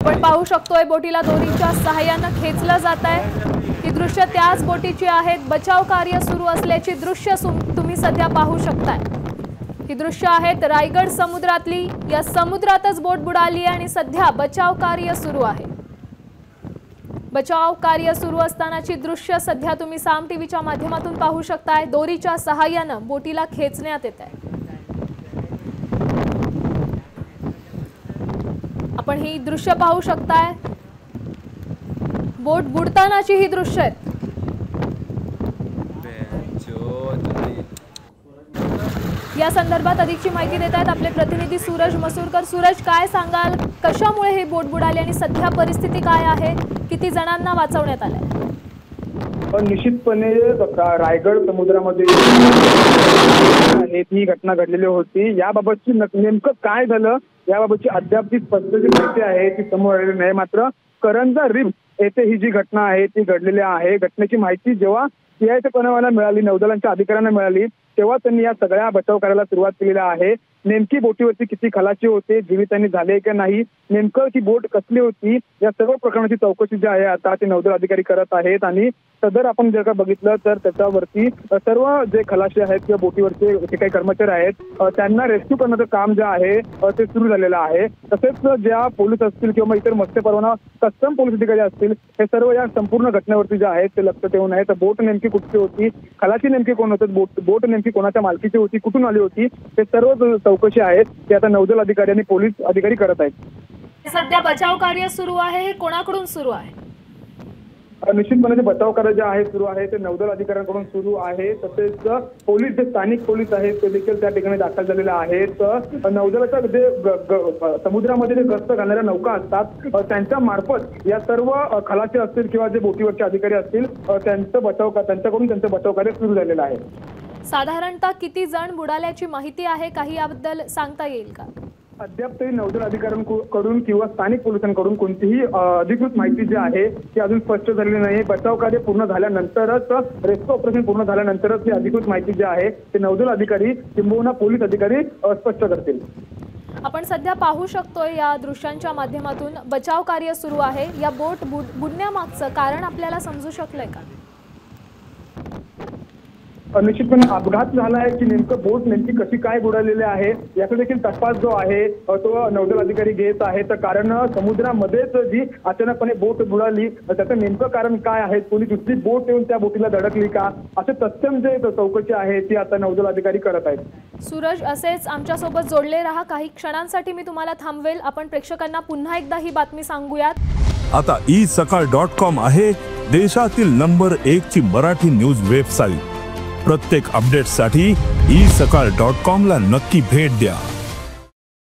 आपण पाहू शकतोय बोटीला दोरीच्या सहाय्याने खेचलं जात आहे। ही दृश्य त्याच बोटीची आहेत। बचाव कार्य सुरू असल्याची दृश्य तुम्ही सध्या पाहू शकताय। ही दृश्य आहेत रायगड समुद्रातली। या समुद्रातच बोट बुडाली आणि सध्या बचाव कार्य सुरू आहे। बचाव कार्य सुरू असतानाची दृश्य सध्या तुम्ही साम टीव्हीच्या माध्यमातून पाहू शकताय। दोरीच्या सहाय्याने बोटीला खेचण्यात येत आहे। आपण ही दृश्य पाहू शकताय। बोट बुडतानाची ही दृश्य आहेत। या संदर्भात अधिकची माहिती देत आहेत आपले प्रतिनिधी सूरज मसूरकर। सूरज, काय सांगाल, कशामुळे ही बोट बुडाली आणि सध्या परिस्थिती काय आहे? किती जणांना वाचवण्यात आले? निश्चितपणे रायगड समुद्रामध्ये ही घटना घडलेली होती। याबाबतची नेमकं काय झालं याबाबतची अद्याप स्पष्टची माहिती आहे ती समोर आलेली नाही। मात्र करंजा रिफ येथे ही जी घटना आहे ती घडलेली आहे। घटनेची माहिती जेव्हा सीआयएसएफ पनवेलला मिळाली, नौदलांच्या अधिकाऱ्यांना मिळाली, तेव्हा त्यांनी या सगळ्या बचाव कार्याला सुरुवात केलेली आहे। नेमकी बोटीवरती किती खलाशी होते, जीवितहानी झाले की नाही, नेमकं ती बोट कसली होती, या सर्व प्रकरणाची चौकशी जी आहे आता ते नौदल अधिकारी करत आहेत। आणि सदर आपण जर का बघितलं तर त्याच्यावरती सर्व जे खलाशी आहेत किंवा बोटीवरचे जे काही कर्मचारी आहेत त्यांना रेस्क्यू करण्याचं काम जे आहे ते सुरू झालेलं आहे। तसेच ज्या पोलीस असतील किंवा इतर मत्स्य परवाना कस्टम पोलीस अधिकारी असतील हे सर्व या संपूर्ण घटनेवरती जे आहेत ते लक्ष ठेवून आहेत। बोट नेमकी कुठची होती, खलाशी नेमकी कोण होते, बोट नेमकी कोणाच्या मालकीची होती, कुठून आली होती, हे सर्व चौकशी आहेत ते आता नौदल अधिकारी आणि पोलीस अधिकारी करत आहेत। सध्या बचाव कार्य सुरू आहे, हे कोणाकडून सुरू आहे? निश्चितपणे बचाव कार्य जे आहे सुरू आहे ते नौदल अधिकाऱ्यांकडून सुरू आहे। तसेच पोलीस जे स्थानिक पोलीस आहेत ते देखील त्या ठिकाणी दाखल झालेले आहेत। नौदलाच्या जे समुद्रामध्ये जे गस्त घालणाऱ्या नौका असतात त्यांच्या मार्फत या सर्व खलाशी असतील किंवा जे बोटीवरचे अधिकारी असतील त्यांच्याकडून त्यांचं बचाव कार्य सुरू झालेलं आहे। साधारणतः किती जण बुडाल्याची माहिती आहे, काही याबद्दल सांगता येईल का? अद्याप तरी नौदल अधिकाऱ्यांकडून किंवा स्थानिक पोलिसांकडून कोणतीही अधिकृत माहिती जी आहे ती अजून स्पष्ट झालेली नाही। बचाव कार्य पूर्ण झाल्यानंतरच, रेस्क्यू ऑपरेशन पूर्ण झाल्यानंतरच ही अधिकृत माहिती जी आहे ते नौदल अधिकारी किंबहुना पोलीस अधिकारी स्पष्ट करतील। आपण सध्या पाहू शकतोय या दृश्यांच्या माध्यमातून बचाव कार्य सुरू आहे। या बोट बुडण्यामागचं कारण आपल्याला समजू शकलंय का? निश्चितपणे अपघात झाला आहे की नेमकं बोट नेमकी कशी काय बुडालेली आहे याचा देखील तपास जो आहे तो नौदल अधिकारी घेत आहेत। कारण समुद्रामध्येच जी अचानकपणे बोट बुडाली त्याचं नेमकं कारण काय आहे, पोलीस दुसरी बोट येऊन त्या बोटीला धडकली का, असे तत्सम जे चौकशी आहे ती आता नौदल अधिकारी करत आहेत। सूरज, असेच आमच्यासोबत जोडले रहा। काही क्षणांसाठी मी तुम्हाला थांबवेल। आपण प्रेक्षकांना पुन्हा एकदा ही बातमी सांगूयात। आता isakal.com आहे देशातील नंबर 1 ची मराठी न्यूज वेबसाईट। प्रत्येक अपडेटसाठी isakal.com ला नक्की भेट द्या।